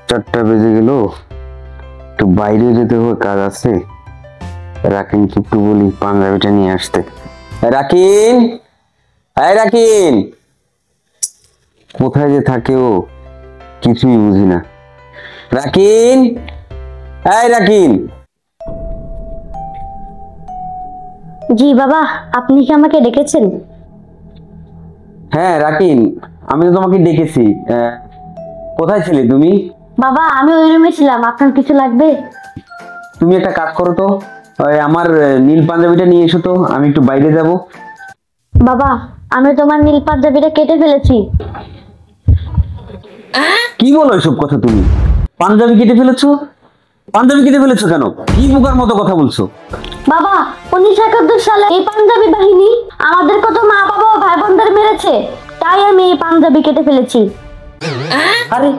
4টা বেজে গেল, একটু বাইরে যেতে হবে, কাজ আছে। রাকিন কি একটু বলি পাঞ্জাবিটা নিয়ে আসতে। রাকিন, এই রাকিন, কোথায় যে থাকে ও কিছুই বুঝি না। রাকিন, এই রাকিন। জি বাবা, আপনি কি আমাকে ডেকেছেন? হ্যাঁ রাকিন, আমি তো তোমাকে ডেকেছি। কোথায় ছিলে তুমি? বাবা আমি ওই রুমে ছিলাম, আপনার কিছু লাগবে? তুমি একটা কাজ করো তো, আমার নীল পাঞ্জাবিটা নিয়ে এসো তো, আমি একটু বাইরে যাব। বাবা আমি তোমার নীল পাঞ্জাবিটা কেটে ফেলেছি। কি বলো এসব কথা? তুমি পাঞ্জাবি কেটে ফেলেছো? পাঞ্জাবি কেটে ফেলেছো কেন? কি বোকার মতো কথা বলছো? বাবা 1971 সালে এই পাঞ্জাবি বাহিনী আমাদের কত মা বাবা ও ভাই বোনদের মেরেছে, তাই আমি এই পাঞ্জাবি কেটে ফেলেছি। আরে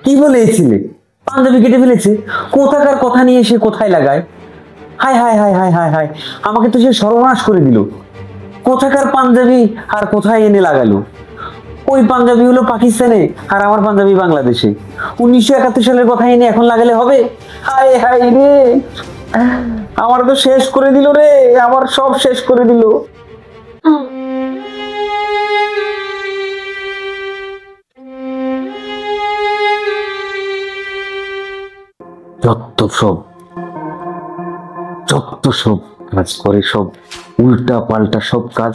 কি বলেছিলে? পাঞ্জাবি কেটে ফেলেছে? কোথাকার কথা নিয়ে সে কোথায় লাগায়? High high high high high high, আমাকে তো সে সর্বনাশ করে দিল। কোথাকার পাঞ্জাবি আর কোথায় এনে লাগালো? ওই পাঞ্জাবি হলো পাকিস্তানে আর আমার পাঞ্জাবি বাংলাদেশে। 1971 সালের কথা এনে এখন লাগালে হবে? হাই হাই রে, আমার তো শেষ করে দিল রে, আমার সব শেষ করে দিল। যত সব কাজ করে, সব উল্টা পাল্টা সব কাজ।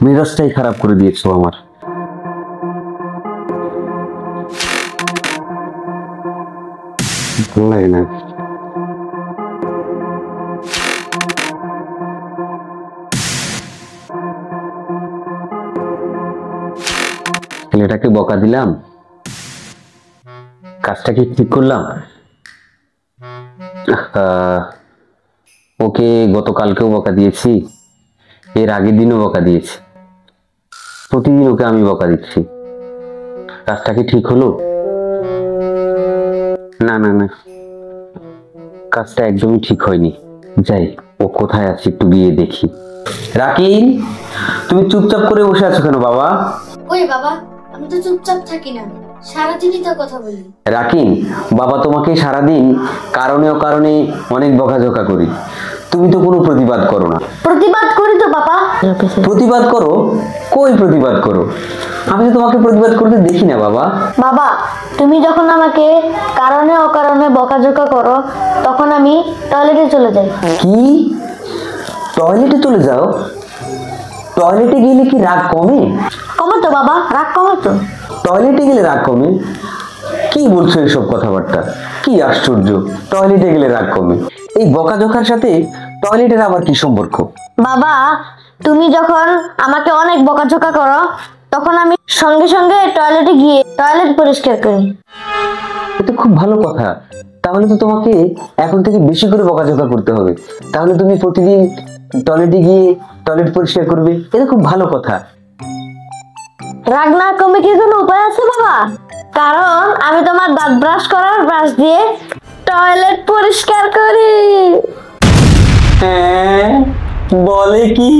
মেজাজটাই খারাপ করে দিয়েছো আমার। ভালো লাগে না। ছেলেটাকে বকা দিলাম, কাজটা কি ঠিক করলাম? ওকে গতকালকেও বকা দিয়েছি, এর আগের দিনও বকা দিয়েছি, প্রতিদিন ওকে আমি বকা দিচ্ছি। কাজটা কি ঠিক হলো? না না না, কাজটা একদমই ঠিক হয়নি। যাই, ও কোথায় আছে একটু গিয়ে দেখি। রাকিন, তুমি চুপচাপ করে বসে আছো কেন বাবা? ওই বাবা, আমি তো চুপচাপ থাকি না, সারাদিনই তো কথা বলি। রাকিন, বাবা তোমাকে সারাদিন কারণে অকারণে অনেক বকাঝকা করি, তুমি তো কোনো প্রতিবাদ করো না। প্রতিবাদ করি তো বাবা। প্রতিবাদ করো? কই প্রতিবাদ করো? আমি তো তোমাকে প্রতিবাদ করতে দেখি না বাবা। বাবা তুমি যখন আমাকে কারণে অকারণে বকাঝকা করো, তখন আমি টয়লেটে চলে যাই। কি? টয়লেটে চলে যাও? টয়লেটে গেলে কি রাগ কমে? কমে তো বাবা, রাগ কমে তো। টয়লেটে গেলে রাগ কমে? কি বলছো এসব কথাবার্তা? কি আশ্চর্য, টয়লেটে গেলে রাগ কমে? এই বকাঝকার সাথে টয়লেটের আবার কি সম্পর্ক? বাবা তুমি যখন আমাকে অনেক বকাঝকা করো, তখন আমি সঙ্গে সঙ্গে টয়লেটে গিয়ে টয়লেট পরিষ্কার করি। এটা খুব ভালো কথা। তাহলে তো তোমাকে এখন থেকে বেশি করে বকাঝকা করতে হবে। তাহলে তুমি প্রতিদিন টয়লেটে গিয়ে টয়লেট পরিষ্কার করবে, এটা খুব ভালো কথা। রাগ না কমে কি কোনো উপায় আছে বাবা? কারণ আমি তোমার দাঁত ব্রাশ করার ব্রাশ দিয়ে টয়লেট পরিষ্কার করি। হ্যাঁ, বলে কি?